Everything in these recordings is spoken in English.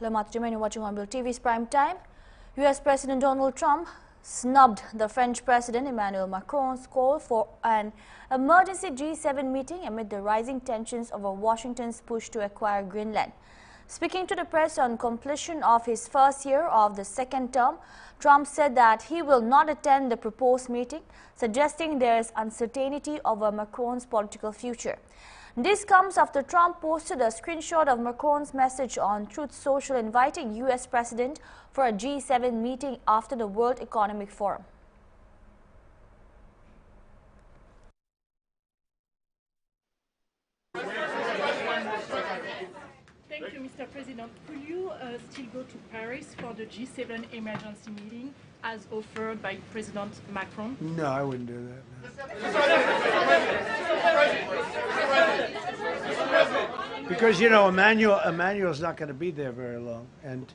You're watching HORNBILL TV's Prime Time. US President Donald Trump snubbed the French President Emmanuel Macron's call for an emergency G7 meeting amid the rising tensions over Washington's push to acquire Greenland. Speaking to the press on completion of his first year of the second term, Trump said that he will not attend the proposed meeting, suggesting there is uncertainty over Macron's political future. This comes after Trump posted a screenshot of Macron's message on Truth Social inviting US President for a G7 meeting after the World Economic Forum. Thank you, Mr. President. Could you still go to Paris for the G7 emergency meeting as offered by President Macron? No, I wouldn't do that. No. Because, you know, Emmanuel's not going to be there very long. And,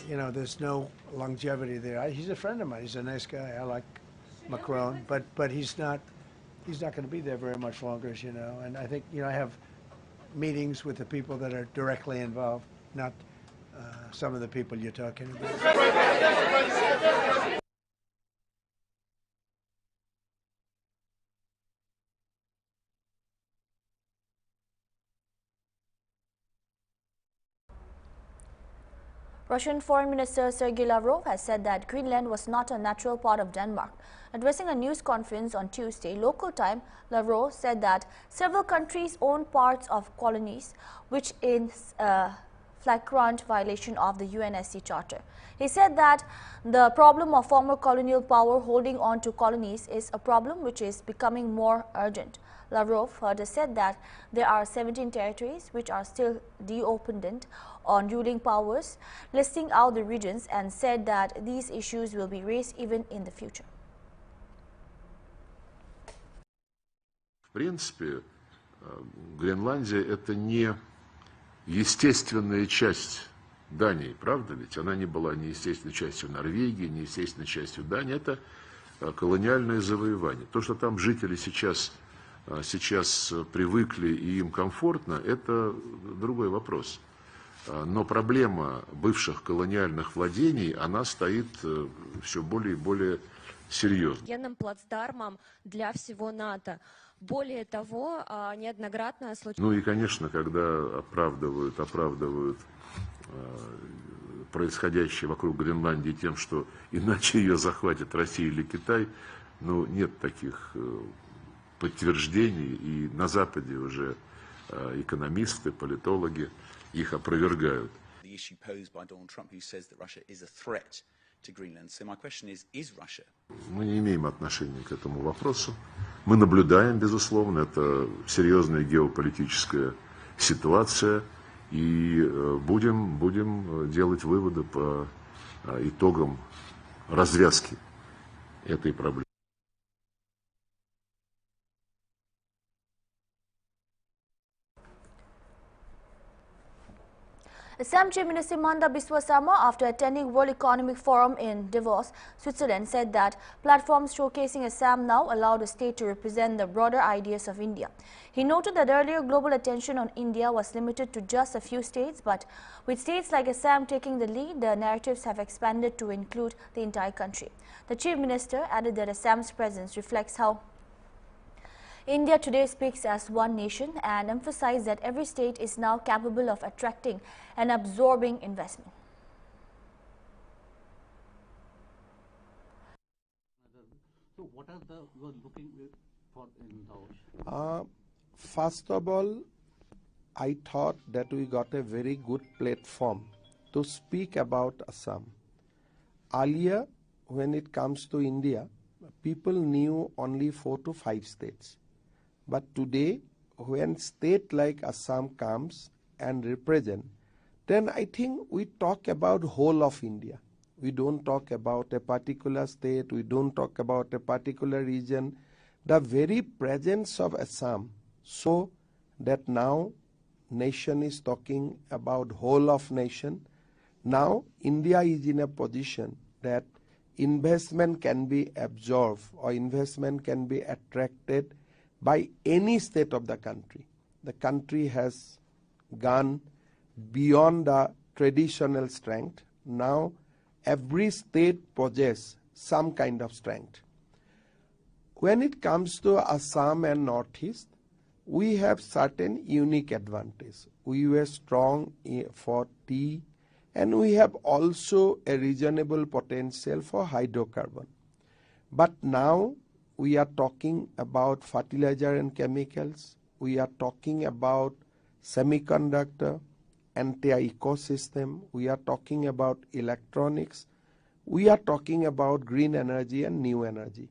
you know, there's no longevity there. He's a friend of mine. He's a nice guy. I like Macron. But he's not going to be there very much longer, as you know. And I think, you know, I have meetings with the people that are directly involved, not some of the people you're talking about. Russian Foreign Minister Sergei Lavrov has said that Greenland was not a natural part of Denmark. Addressing a news conference on Tuesday, local time, Lavrov said that several countries own parts of colonies, which is a flagrant violation of the UNSC Charter. He said that the problem of former colonial power holding on to colonies is a problem which is becoming more urgent. Lavrov further said that there are 17 territories which are still dependent on ruling powers, listing out the regions, and said that these issues will be raised even in the future. В принципе, Гренландия – это не естественная часть Дании, правда ведь? Она не была ни естественной частью Норвегии, ни естественной частью Дании. Это колониальное завоевание. То, что там жители сейчас привыкли и им комфортно, это другой вопрос. Но проблема бывших колониальных владений, она стоит все более и более серьезно. Военным плацдармом для всего НАТО. Более того, неоднократно случилось. Ну и, конечно, когда оправдывают происходящее вокруг Гренландии тем, что иначе ее захватит Россия или Китай, ну нет таких подтверждений, и на Западе уже экономисты, политологи их опровергают. Мы не имеем отношения к этому вопросу. Мы наблюдаем, безусловно, это серьезная геополитическая ситуация, и будем делать выводы по итогам развязки этой проблемы. Assam Chief Minister Manda Biswa Sarma, after attending World Economic Forum in Davos, Switzerland, said that platforms showcasing Assam now allow the state to represent the broader ideas of India. He noted that earlier global attention on India was limited to just a few states, but with states like Assam taking the lead, the narratives have expanded to include the entire country. The Chief Minister added that Assam's presence reflects how India today speaks as one nation, and emphasized that every state is now capable of attracting and absorbing investment. So what are you are looking for in those? First of all, I thought that we got a very good platform to speak about Assam. Earlier, when it comes to India, people knew only 4 to 5 states. But today, when state like Assam comes and represent, then I think we talk about whole of India. We don't talk about a particular state, we don't talk about a particular region. The very presence of Assam, so that now nation is talking about whole of nation. Now India is in a position that investment can be absorbed or investment can be attracted by any state of the country. The country has gone beyond the traditional strength. Now every state possesses some kind of strength. When it comes to Assam and Northeast, we have certain unique advantage. We were strong for tea, and we have also a reasonable potential for hydrocarbon. But now we are talking about fertilizer and chemicals. We are talking about semiconductor, entire ecosystem. We are talking about electronics. We are talking about green energy and new energy.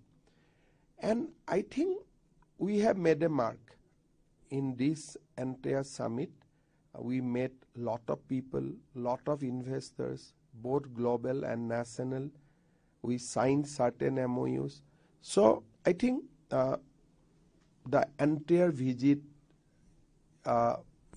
And I think we have made a mark in this entire summit. We met a lot of people, lot of investors, both global and national. We signed certain MOUs. So I think the entire visit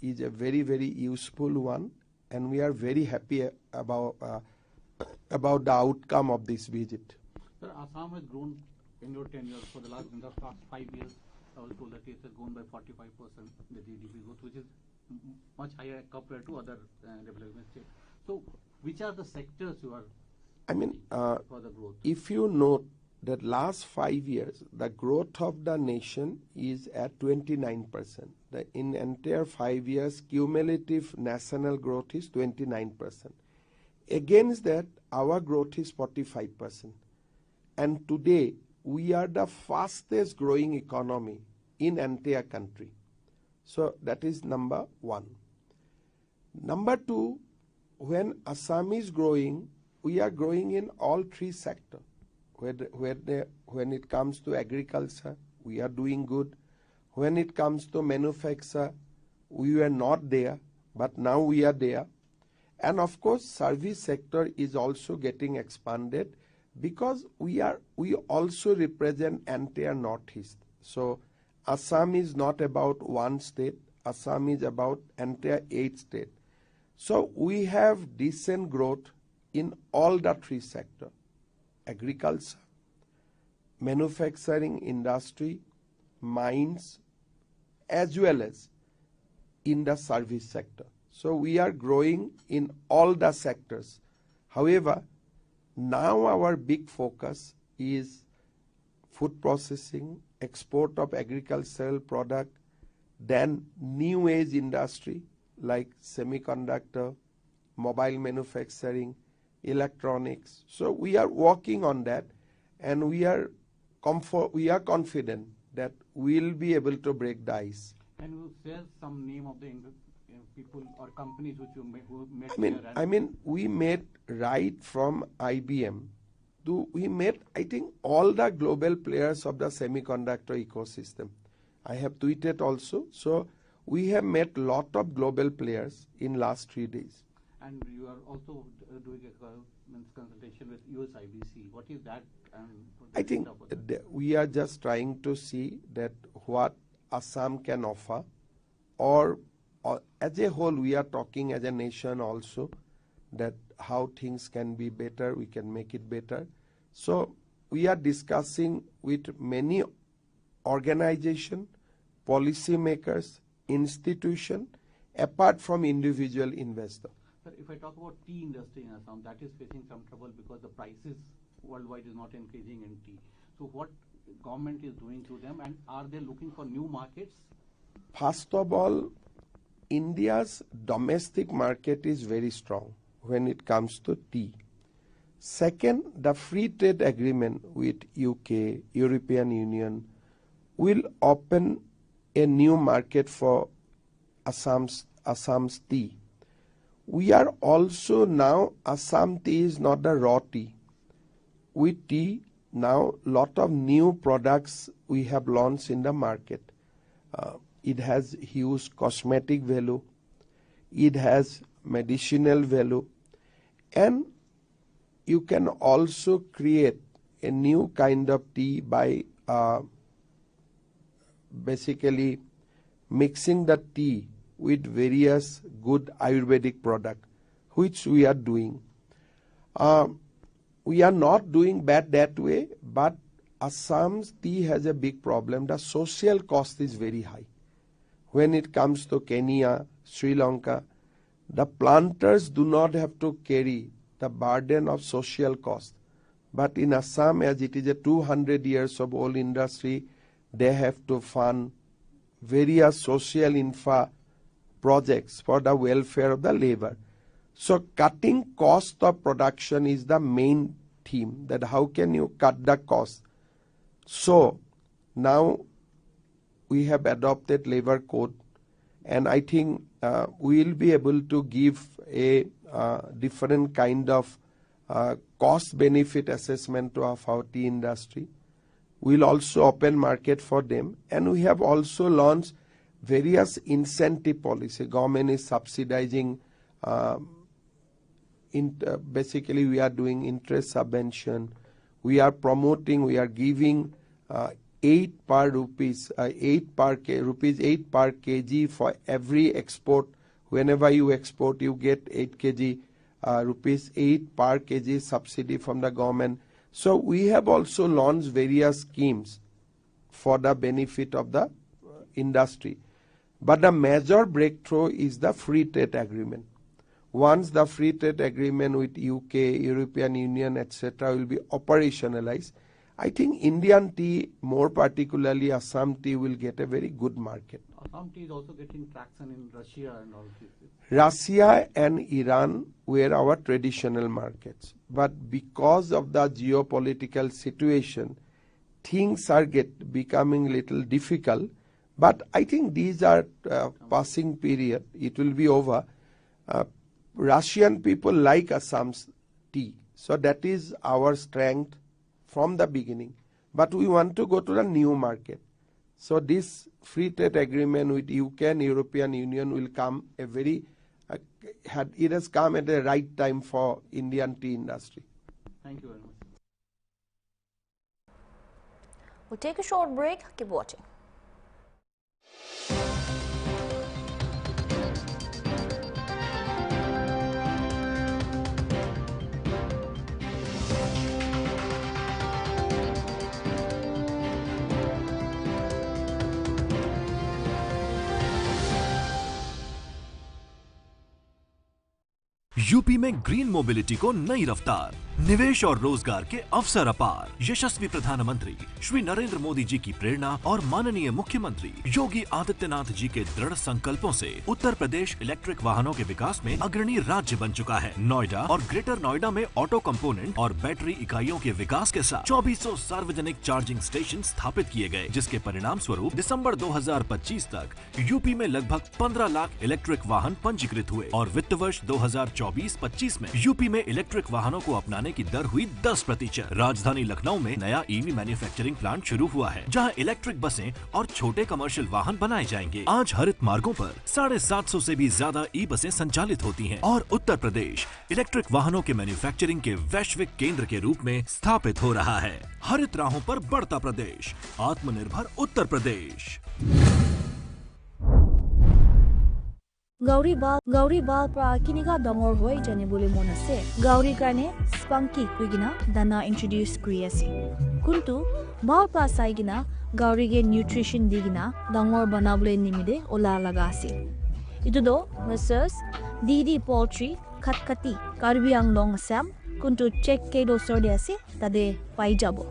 is a very, very useful one, and we are very happy about the outcome of this visit. Sir, Assam has grown in your tenure in the last 5 years. I was told that it has grown by 45%, the GDP growth, which is much higher compared to other development states. So, which are the sectors you are for the growth? If you note that last 5 years, the growth of the nation is at 29%. In entire 5 years, cumulative national growth is 29%. Against that, our growth is 45%. And today, we are the fastest growing economy in entire country. So that is number one. Number two, when Assam is growing, we are growing in all three sectors. When it comes to agriculture, we are doing good. When it comes to manufacture, we were not there, but now we are there. And of course, service sector is also getting expanded, because we also represent entire Northeast. So Assam is not about one state. Assam is about entire 8 states. So we have decent growth in all the three sectors: agriculture, manufacturing industry, mines, as well as in the service sector. So we are growing in all the sectors. However, now our big focus is food processing, export of agricultural product, then new age industry like semiconductor, mobile manufacturing, electronics. So we are working on that, and we are confident that we will be able to break the ice. Can you share some name of the people or companies which you met? We met right from IBM to we met, I think, all the global players of the semiconductor ecosystem. I have tweeted also. So we have met a lot of global players in last 3 days. And you are also doing a consultation with USIBC. What is that? I think we are just trying to see that what Assam can offer, or as a whole we are talking as a nation also, that how things can be better, we can make it better. So we are discussing with many organizations, policy makers, institutions, apart from individual investors. Sir, if I talk about tea industry in Assam, that is facing some trouble because the prices worldwide is not increasing in tea. So what government is doing to them, and are they looking for new markets? First of all, India's domestic market is very strong when it comes to tea. Second, the free trade agreement with UK, European Union, will open a new market for Assam's tea. We are also now, Assam tea is not the raw tea. With tea, now lot of new products we have launched in the market. It has huge cosmetic value, it has medicinal value, and you can also create a new kind of tea by basically mixing the tea with various good Ayurvedic products, which we are doing. We are not doing bad that way, but Assam's tea has a big problem. The social cost is very high. When it comes to Kenya, Sri Lanka, the planters do not have to carry the burden of social cost. But in Assam, as it is a 200 years of old industry, they have to fund various social infra projects for the welfare of the labor. So cutting cost of production is the main theme, that how can you cut the cost. So now we have adopted labor code, and I think we will be able to give a different kind of cost benefit assessment to our tea industry. We will also open market for them, and we have also launched various incentive policy. Government is subsidizing, basically we are doing interest subvention. We are promoting, we are giving 8 rupees per kg for every export. Whenever you export, you get 8 kg rupees 8 per kg subsidy from the government. So we have also launched various schemes for the benefit of the industry. But the major breakthrough is the free trade agreement. Once the free trade agreement with UK, European Union, etc. will be operationalized, I think Indian tea, more particularly Assam tea, will get a very good market. Assam tea is also getting traction in Russia and all this. Russia and Iran were our traditional markets. But because of the geopolitical situation, things are becoming little difficult. But I think these are passing period. It will be over. Russian people like Assam's tea. So that is our strength from the beginning. But we want to go to the new market. So this free trade agreement with UK and European Union will come it has come at the right time for Indian tea industry. Thank you very much. We'll take a short break. Keep watching. UP में green mobility को नई रफ्तार, निवेश और रोजगार के अवसर अपार। यशस्वी प्रधानमंत्री श्री नरेंद्र मोदी जी की प्रेरणा और माननीय मुख्यमंत्री योगी आदित्यनाथ जी के दृढ़ संकल्पों से उत्तर प्रदेश इलेक्ट्रिक वाहनों के विकास में अग्रणी राज्य बन चुका है। नोएडा और ग्रेटर नोएडा में ऑटो कंपोनेंट और बैटरी इकाइयों के विकास के साथ 2400 सार्वजनिक चार्जिंग स्टेशन स्थापित किए गए, जिसके परिणाम स्वरूप दिसंबर 2025 तक यूपी में लगभग 15 लाख इलेक्ट्रिक वाहन पंजीकृत हुए और वित्त वर्ष 2024-25 में यूपी में इलेक्ट्रिक वाहनों को अपनाने की दर हुई 10%। राजधानी लखनऊ में नया ईवी मैन्युफैक्चरिंग प्लांट शुरू हुआ है, जहां इलेक्ट्रिक बसें और छोटे कमर्शियल वाहन बनाए जाएंगे। आज हरित मार्गों पर 750 से भी ज्यादा ई बसें संचालित होती हैं और उत्तर प्रदेश इलेक्ट्रिक वाहनों के मैन्युफैक्चरिंग के वैश्विक केंद्र के रूप में स्थापित हो रहा है। हरित राहों पर बढ़ता प्रदेश, आत्मनिर्भर Uttar Pradesh. Gauri bal pra kinika dongor hoi jane bole monase. Gauri kane spunky kuigina dana introduce kriasi. Kuntu bal pra saigina gauri ge nutrition digina dongor banable nimide ola lagasi. Itudo Messrs. Didi Poultry Katkati Karbi Anglong Assam kuntu check kedo sordiasi tade paijabo.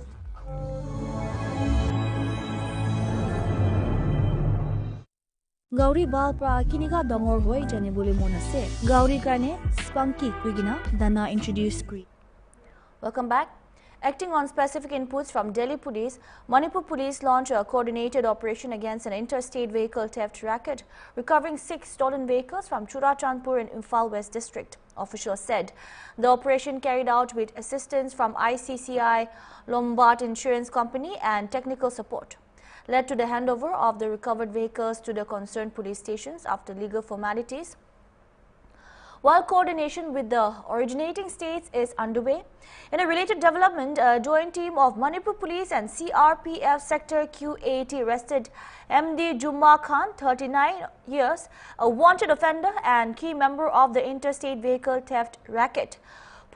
Gauri bal pra kinika dongor hoi jane bole monase. Gauri kane spunky kuigina dana introduce kri. Welcome back. Acting on specific inputs from Delhi Police, Manipur Police launched a coordinated operation against an interstate vehicle theft racket, recovering 6 stolen vehicles from Churachandpur in Imphal West District. Officials said the operation carried out with assistance from ICCI, Lombard Insurance Company and technical support, led to the handover of the recovered vehicles to the concerned police stations after legal formalities. While coordination with the originating states is underway, in a related development, a joint team of Manipur Police and CRPF Sector Q80 arrested MD Jumma Khan, 39 years, a wanted offender and key member of the interstate vehicle theft racket.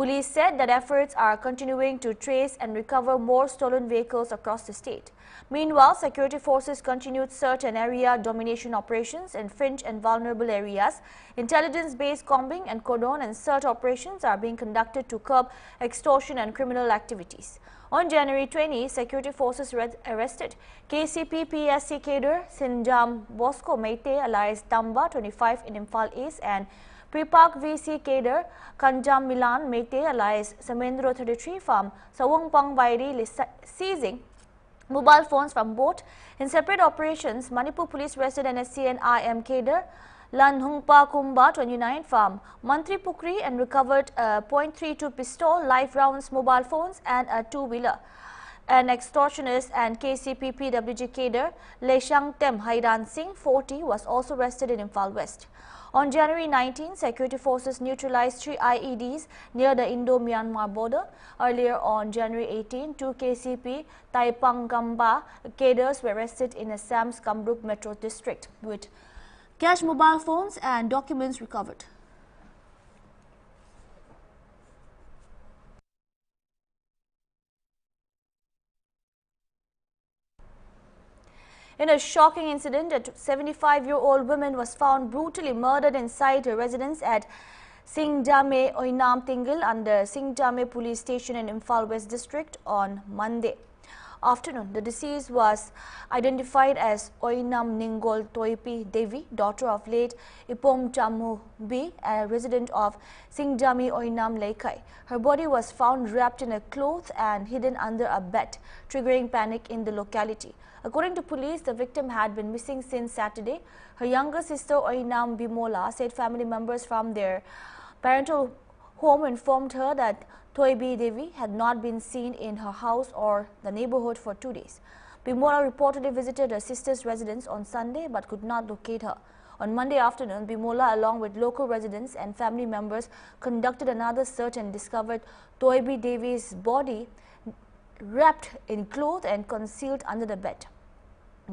Police said that efforts are continuing to trace and recover more stolen vehicles across the state. Meanwhile, security forces continued search and area domination operations in fringe and vulnerable areas. Intelligence-based combing and cordon and search operations are being conducted to curb extortion and criminal activities. On January 20, security forces arrested KCP PSC cadre Sinjam Bosco Meite alias Tamba 25 in Imphal East and Pripak VC cadre Kanjam Milan Meite alias Samendro 33 from Sawangpang Bairi seizing mobile phones from both. In separate operations, Manipur police arrested NSC and IM cadre Lanhungpa Kumba 29 from Mantri Pukri and recovered a .32 pistol, live rounds, mobile phones and a two-wheeler. An extortionist and KCP PWG cadre Leshang Tem Hairan Singh 40 was also arrested in Imphal West. On January 19, security forces neutralized 3 IEDs near the Indo-Myanmar border. Earlier on January 18, 2 KCP Taipangamba cadres were arrested in Assam's Kamrup Metro district with cash, mobile phones and documents recovered. In a shocking incident, a 75-year-old woman was found brutally murdered inside her residence at Singjame Oinam Tingal under Singjame police station in Imphal West district on Monday afternoon. The deceased was identified as Oinam Ningol Toipi Devi, daughter of late Ipom Chamu B, a resident of Singjami Oinam Leikai. Her body was found wrapped in a cloth and hidden under a bed, triggering panic in the locality. According to police, the victim had been missing since Saturday. Her younger sister Oinam Bimola said family members from their parental home informed her that Toibi Devi had not been seen in her house or the neighborhood for 2 days. Bimola reportedly visited her sister's residence on Sunday but could not locate her. On Monday afternoon, Bimola along with local residents and family members conducted another search and discovered Toibi Devi's body wrapped in cloth and concealed under the bed.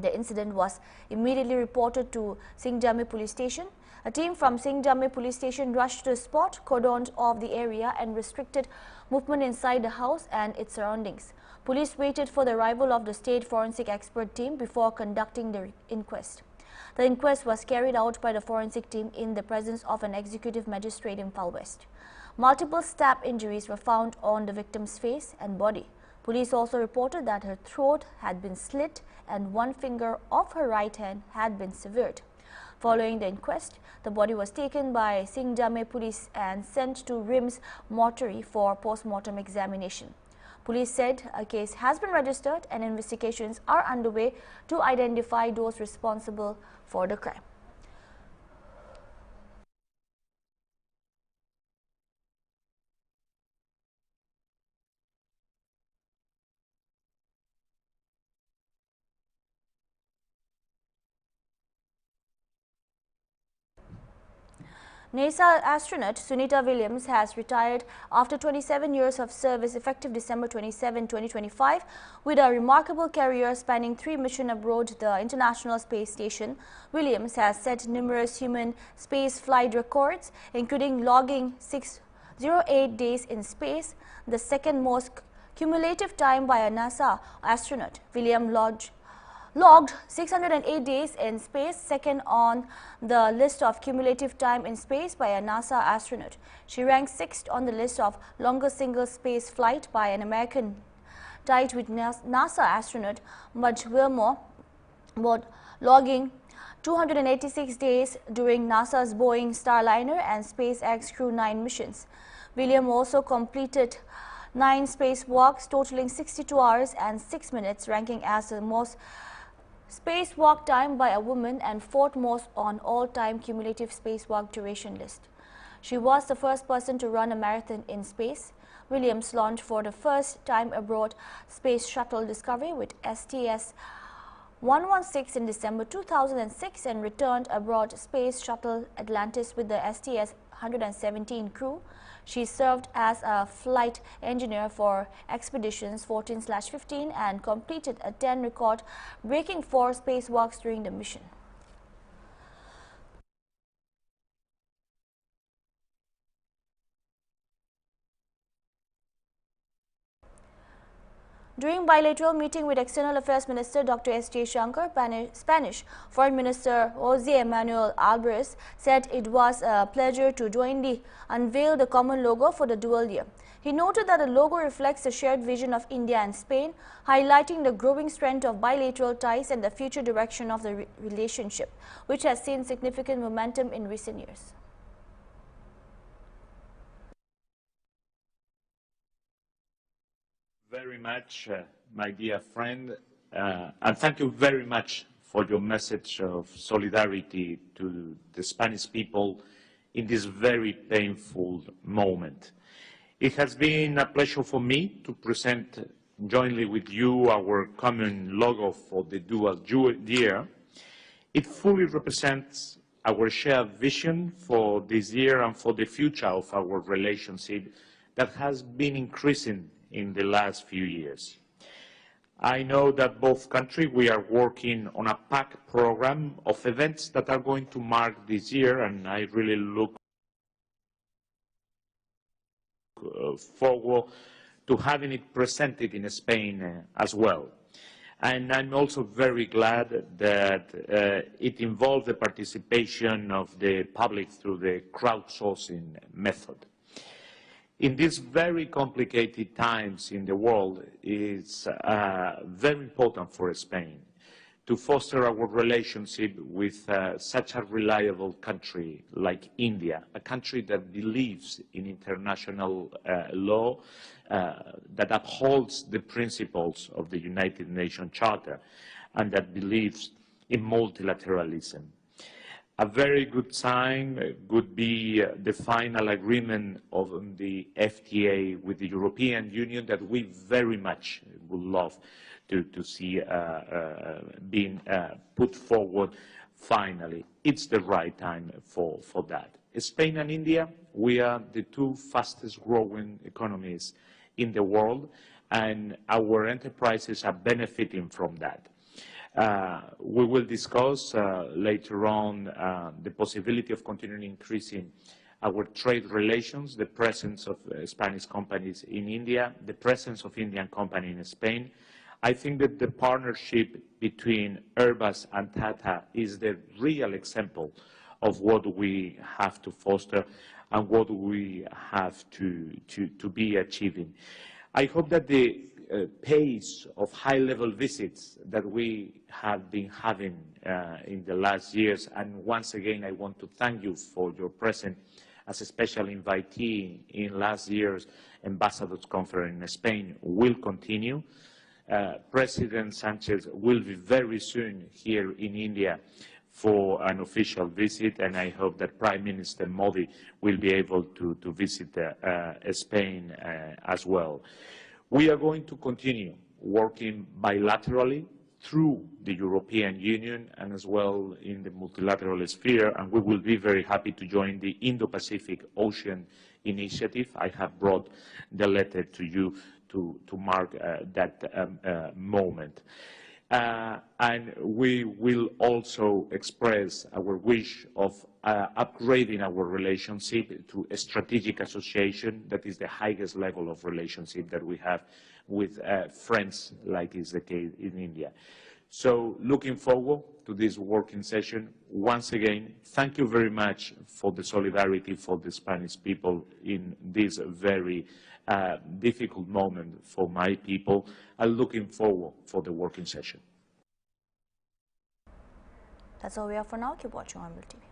The incident was immediately reported to Singjame police station. A team from Singjame police station rushed to the spot, cordoned off the area and restricted movement inside the house and its surroundings. Police waited for the arrival of the state forensic expert team before conducting the inquest. The inquest was carried out by the forensic team in the presence of an executive magistrate in Imphal West. Multiple stab injuries were found on the victim's face and body. Police also reported that her throat had been slit and one finger of her right hand had been severed. Following the inquest, the body was taken by Singjame police and sent to RIMS mortuary for post-mortem examination. Police said a case has been registered and investigations are underway to identify those responsible for the crime. NASA astronaut Sunita Williams has retired after 27 years of service effective December 27, 2025, with a remarkable career spanning 3 missions aboard the International Space Station. Williams has set numerous human space flight records, including logging 608 days in space, the second most cumulative time by a NASA astronaut. Williams logged 608 days in space, second on the list of cumulative time in space by a NASA astronaut. She ranks 6th on the list of longest single space flight by an American, tied with NASA astronaut Buzz Wilmore, logging 286 days during NASA's Boeing Starliner and SpaceX Crew 9 missions. Williams also completed 9 spacewalks totaling 62 hours and 6 minutes, ranking as the most spacewalk time by a woman and 4th most on all-time cumulative spacewalk duration list. She was the first person to run a marathon in space. Williams launched for the first time aboard Space Shuttle Discovery with STS-116 in December 2006 and returned aboard Space Shuttle Atlantis with the STS-117 crew. She served as a flight engineer for Expeditions 14/15 and completed a 10 record-breaking 4 spacewalks during the mission. During bilateral meeting with External Affairs Minister Dr. S. J. Shankar, Spanish Foreign Minister Jose Manuel Alvarez said it was a pleasure to jointly unveil the common logo for the dual year. He noted that the logo reflects the shared vision of India and Spain, highlighting the growing strength of bilateral ties and the future direction of the relationship, which has seen significant momentum in recent years. Very much, my dear friend, and thank you very much for your message of solidarity to the Spanish people in this very painful moment. It has been a pleasure for me to present jointly with you our common logo for the dual year. It fully represents our shared vision for this year and for the future of our relationship that has been increasing in the last few years. I know that both countries, we are working on a packed program of events that are going to mark this year, and I really look forward to having it presented in Spain as well. And I'm also very glad that it involved the participation of the public through the crowdsourcing method. In these very complicated times in the world, it's very important for Spain to foster our relationship with such a reliable country like India, a country that believes in international law, that upholds the principles of the United Nations Charter, and that believes in multilateralism. A very good sign would be the final agreement of the FTA with the European Union that we very much would love to see being put forward finally. It's the right time for that. Spain and India, we are the two fastest growing economies in the world, and our enterprises are benefiting from that. We will discuss later on the possibility of continuing increasing our trade relations, the presence of Spanish companies in India, the presence of Indian companies in Spain. I think that the partnership between Airbus and Tata is the real example of what we have to foster and what we have to be achieving. I hope that the pace of high-level visits that we have been having in the last years, and once again I want to thank you for your presence as a special invitee in last year's Ambassadors Conference in Spain, will continue. President Sanchez will be very soon here in India for an official visit, and I hope that Prime Minister Modi will be able to visit Spain as well. We are going to continue working bilaterally through the European Union and as well in the multilateral sphere, and we will be very happy to join the Indo-Pacific Ocean Initiative. I have brought the letter to you to mark that moment. And we will also express our wish of upgrading our relationship to a strategic association that is the highest level of relationship that we have with friends, like is the case in India. So looking forward to this working session. Once again, thank you very much for the solidarity for the Spanish people in this very difficult moment for my people. I'm looking forward for the working session. That's all we have for now. Keep watching HORNBILL TV.